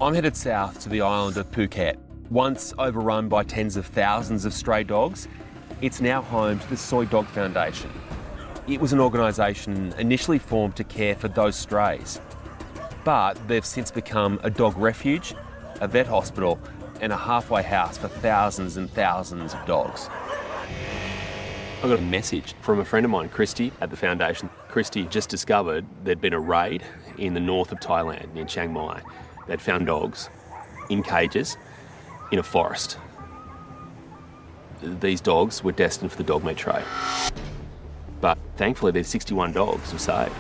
I'm headed south to the island of Phuket. Once overrun by tens of thousands of stray dogs, it's now home to the Soi Dog Foundation. It was an organisation initially formed to care for those strays, but they've since become a dog refuge, a vet hospital, and a halfway house for thousands and thousands of dogs. I got a message from a friend of mine, Christy, at the foundation. Christy just discovered there'd been a raid in the north of Thailand, near Chiang Mai. They'd found dogs in cages in a forest. These dogs were destined for the dog meat trade. But thankfully, their 61 dogs were saved.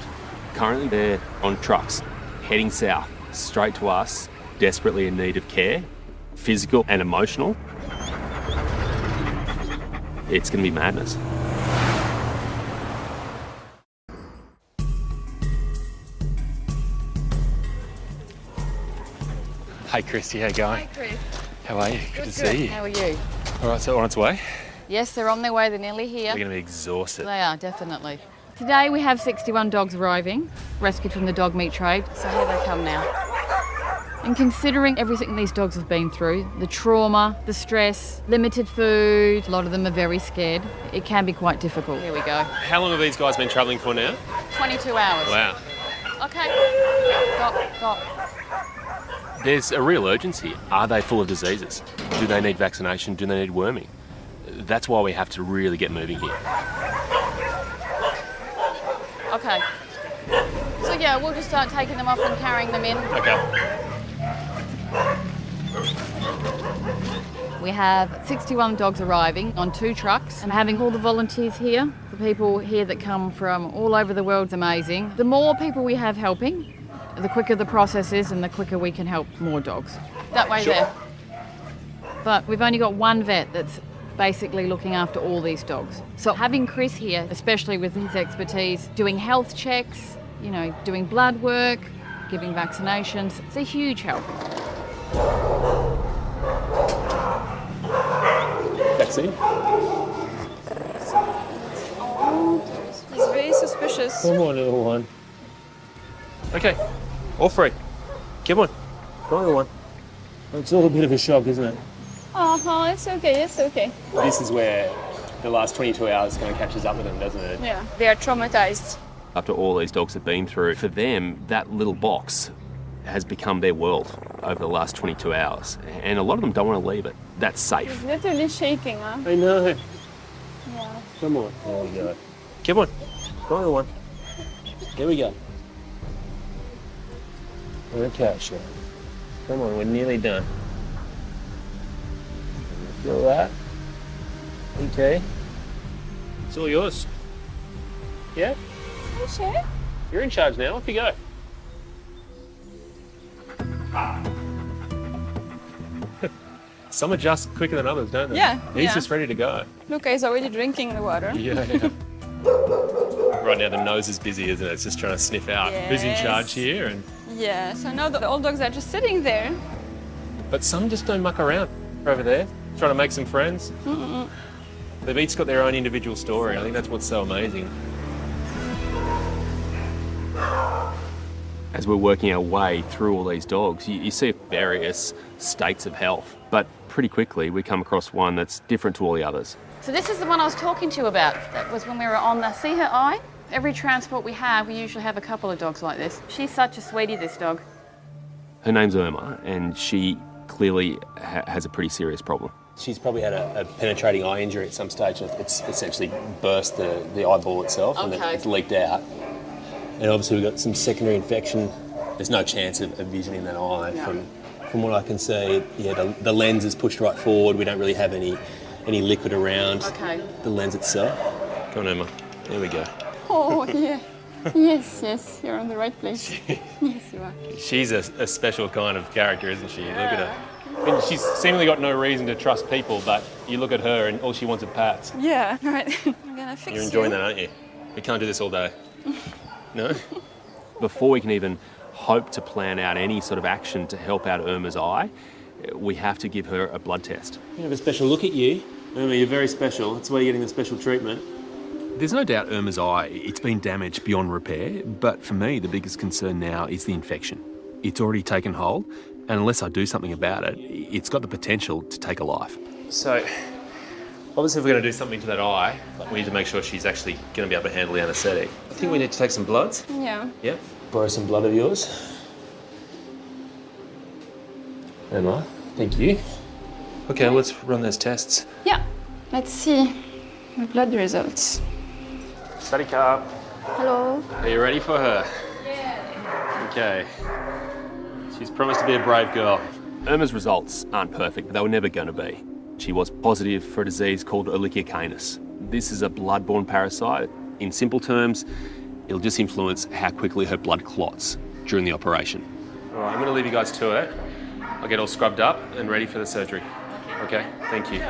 Currently, they're on trucks, heading south, straight to us, desperately in need of care, physical and emotional. It's going to be madness. Hey Christy, how you going? Hi Chris. How are you? Good to see you. How are you? All right, so on its way? Yes, they're on their way. They're nearly here. We're going to be exhausted. They are, definitely. Today we have 61 dogs arriving, rescued from the dog meat trade. So here they come now. And considering everything these dogs have been through, the trauma, the stress, limited food, a lot of them are very scared. It can be quite difficult. Here we go. How long have these guys been travelling for now? 22 hours. Wow. Okay. Stop. There's a real urgency. Are they full of diseases? Do they need vaccination? Do they need worming? That's why we have to really get moving here. Okay. So yeah, we'll just start taking them off and carrying them in. Okay. We have 61 dogs arriving on 2 trucks, and having all the volunteers here, the people here that come from all over the world, is amazing. The more people we have helping, the quicker the process is and the quicker we can help more dogs. That way Sure. there. But we've only got one vet that's basically looking after all these dogs. So having Chris here, especially with his expertise, doing health checks, doing blood work, giving vaccinations, it's a huge help. Vaccine? He's very suspicious. Come on, little one. Okay, all three. Come on. Come on, little one. It's all a bit of a shock, isn't it? It's okay. This is where the last 22 hours kind of catches up with them, doesn't it? Yeah, they are traumatized. After all these dogs have been through, for them, that little box has become their world over the last 22 hours. And a lot of them don't want to leave it. That's safe. He's literally shaking, huh? I know. Yeah. Come on. There we go. Come on. Come on, little one. Here we go. Okay, sure. Come on, we're nearly done. Feel that? Okay. It's all yours. Yeah? You sure? You're in charge now. Off you go. Some adjust quicker than others, don't they? Yeah, He's yeah. just ready to go. Luca is already drinking the water. Yeah. Right now the nose is busy, isn't it? It's just trying to sniff out who's in Yes. charge here. And Yeah, so now the old dogs are just sitting there. But some just don't muck around over there, trying to make some friends. They've each got their own individual story. I think that's what's so amazing. As we're working our way through all these dogs, you see various states of health, but pretty quickly we come across one that's different to all the others. So this is the one I was talking to you about. That was when we were on the, see her eye? Every transport we have, we usually have a couple of dogs like this. She's such a sweetie, this dog. Her name's Erma, and she clearly has a pretty serious problem. She's probably had a penetrating eye injury at some stage. It's essentially burst the eyeball itself and Okay. it's leaked out. And obviously we've got some secondary infection. There's no chance of vision in that eye. No. From what I can see, the lens is pushed right forward. We don't really have any liquid around the lens itself. Come on, Erma. There we go. Oh, yeah. Yes, you're on the right place. Yes, you are. She's a special kind of character, isn't she? Look at her. I mean, she's seemingly got no reason to trust people, but you look at her and all she wants are pats. Yeah, right. I'm gonna fix You're enjoying you. that, aren't you? We can't do this all day. No? Before we can even hope to plan out any sort of action to help out Erma's eye, we have to give her a blood test. We have a special look at you. Erma, you're very special. That's why you're getting the special treatment. There's no doubt Erma's eye, it's been damaged beyond repair, but for me the biggest concern now is the infection. It's already taken hold And unless I do something about it, it's got the potential to take a life. So, obviously if we're going to do something to that eye, we need to make sure she's actually going to be able to handle the anaesthetic. I think we need to take some bloods. Yeah. Yep. Borrow some blood of yours. Emma, thank you. Okay, let's run those tests. Yeah. Let's see the blood results. Study cup. Hello. Are you ready for her? Yeah. Okay. She's promised to be a brave girl. Erma's results aren't perfect, but they were never going to be. She was positive for a disease called Ehrlichia canis. This is a blood-borne parasite. In simple terms, it'll just influence how quickly her blood clots during the operation. All right, I'm going to leave you guys to it. I'll get all scrubbed up and ready for the surgery. Okay, thank you.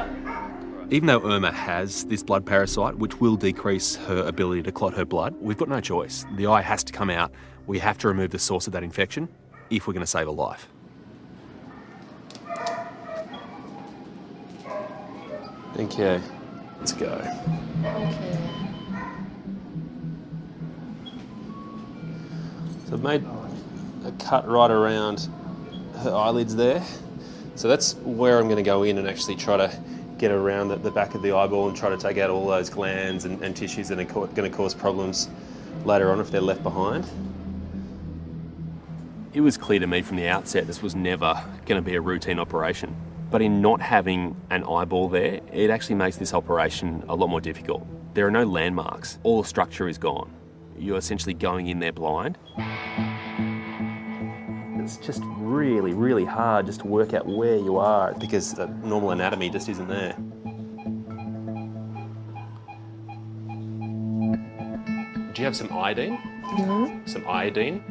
Even though Erma has this blood parasite, which will decrease her ability to clot her blood, we've got no choice. The eye has to come out. We have to remove the source of that infection if we're going to save a life. Okay, let's go. Okay. So I've made a cut right around her eyelids there. So that's where I'm going to go in and actually try to get around the back of the eyeball and try to take out all those glands and tissues that are going to cause problems later on if they're left behind. It was clear to me from the outset this was never going to be a routine operation. But in not having an eyeball there, it actually makes this operation a lot more difficult. There are no landmarks. All the structure is gone. You're essentially going in there blind. It's just really, really hard just to work out where you are Because the normal anatomy just isn't there. Do you have some iodine? No. Some iodine?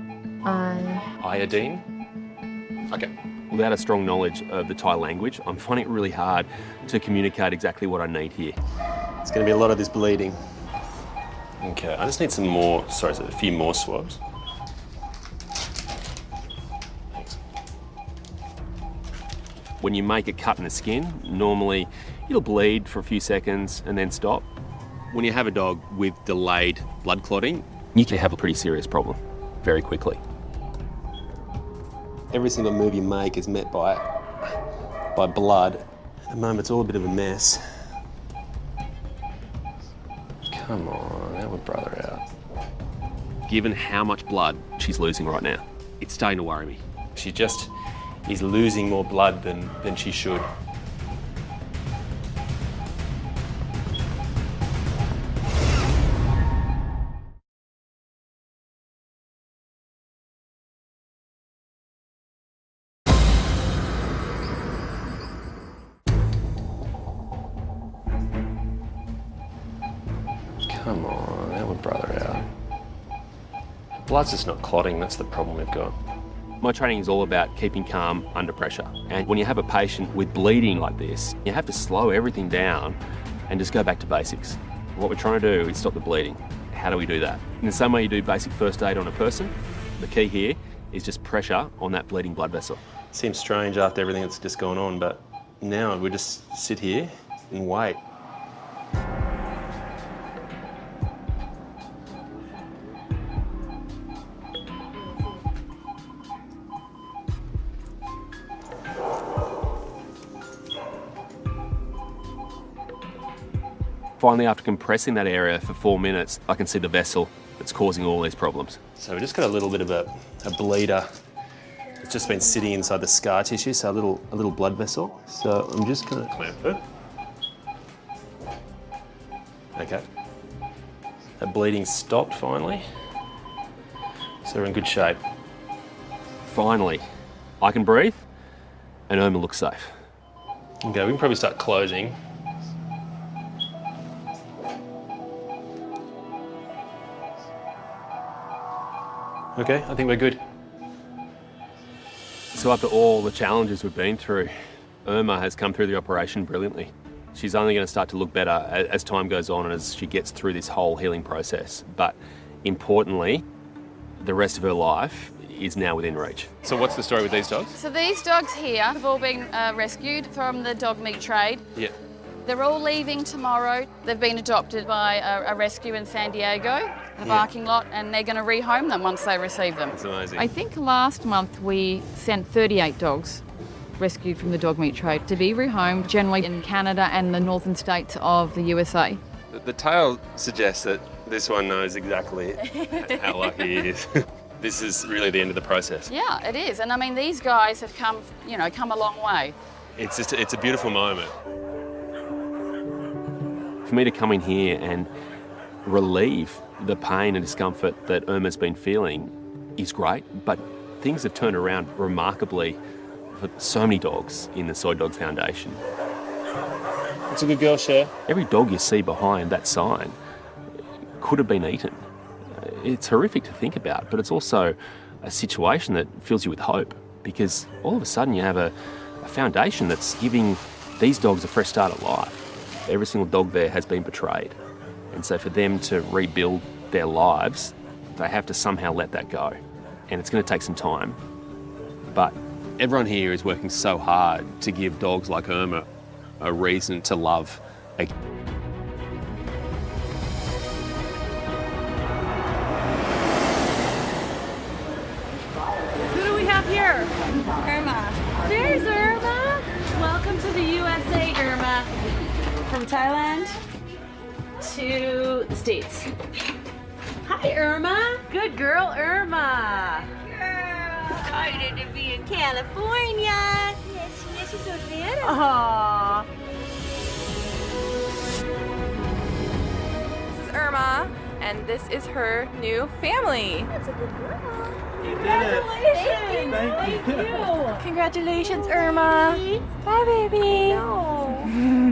Iodine? Okay. Without a strong knowledge of the Thai language, I'm finding it really hard to communicate exactly what I need here. It's going to be a lot of this bleeding. Okay, I just need some more, sorry, a few more swabs. Thanks. When you make a cut in the skin, normally it'll bleed for a few seconds and then stop. When you have a dog with delayed blood clotting, you can have a pretty serious problem very quickly. Every single move you make is met by blood. At the moment, it's all a bit of a mess. Come on, help my brother out. Given how much blood she's losing right now, it's starting to worry me. She just is losing more blood than she should. Come on, help my brother out. Blood's just not clotting, that's the problem we've got. My training is all about keeping calm under pressure. And when you have a patient with bleeding like this, you have to slow everything down and just go back to basics. What we're trying to do is stop the bleeding. How do we do that? In the same way you do basic first aid on a person, the key here is just pressure on that bleeding blood vessel. Seems strange after everything that's just gone on, but now we just sit here and wait. Finally, after compressing that area for 4 minutes, I can see the vessel that's causing all these problems. So we've just got a little bit of a bleeder. It's just been sitting inside the scar tissue, so a little blood vessel. So I'm just gonna clamp it. Okay. That bleeding stopped finally. So we're in good shape. Finally, I can breathe and Erma looks safe. Okay, we can probably start closing. Okay, I think we're good. So after all the challenges we've been through, Erma has come through the operation brilliantly. She's only going to start to look better as time goes on and as she gets through this whole healing process. But importantly, the rest of her life is now within reach. So what's the story with these dogs? So these dogs here have all been rescued from the dog meat trade. Yeah. They're all leaving tomorrow. They've been adopted by a rescue in San Diego. the barking lot, and they're going to rehome them once they receive them. That's amazing. I think last month we sent 38 dogs rescued from the dog meat trade to be rehomed, generally in Canada and the northern states of the USA. The tail suggests that this one knows exactly how lucky he is. This is really the end of the process. Yeah, it is. And I mean, these guys have come a long way. It's a beautiful moment. For me to come in here and relieve the pain and discomfort that Erma's been feeling is great, but things have turned around remarkably for so many dogs in the Soi Dog Foundation. It's a good girl, Cher. Every dog you see behind that sign could have been eaten. It's horrific to think about, but it's also a situation that fills you with hope, because all of a sudden you have a foundation that's giving these dogs a fresh start at life. Every single dog there has been betrayed, and so for them to rebuild their lives, they have to somehow let that go, and it's going to take some time. But everyone here is working so hard to give dogs like Erma a reason to love again. Who do we have here? Erma. There's Erma. Welcome to the USA, Erma. From Thailand to the States. Hi, Erma. Good girl, Erma. Excited to be in California. Yes, yes, she's so little. Aww. This is Erma, and this is her new family. That's a good girl. Congratulations. Thank you. Congratulations, Erma. Bye, baby. No.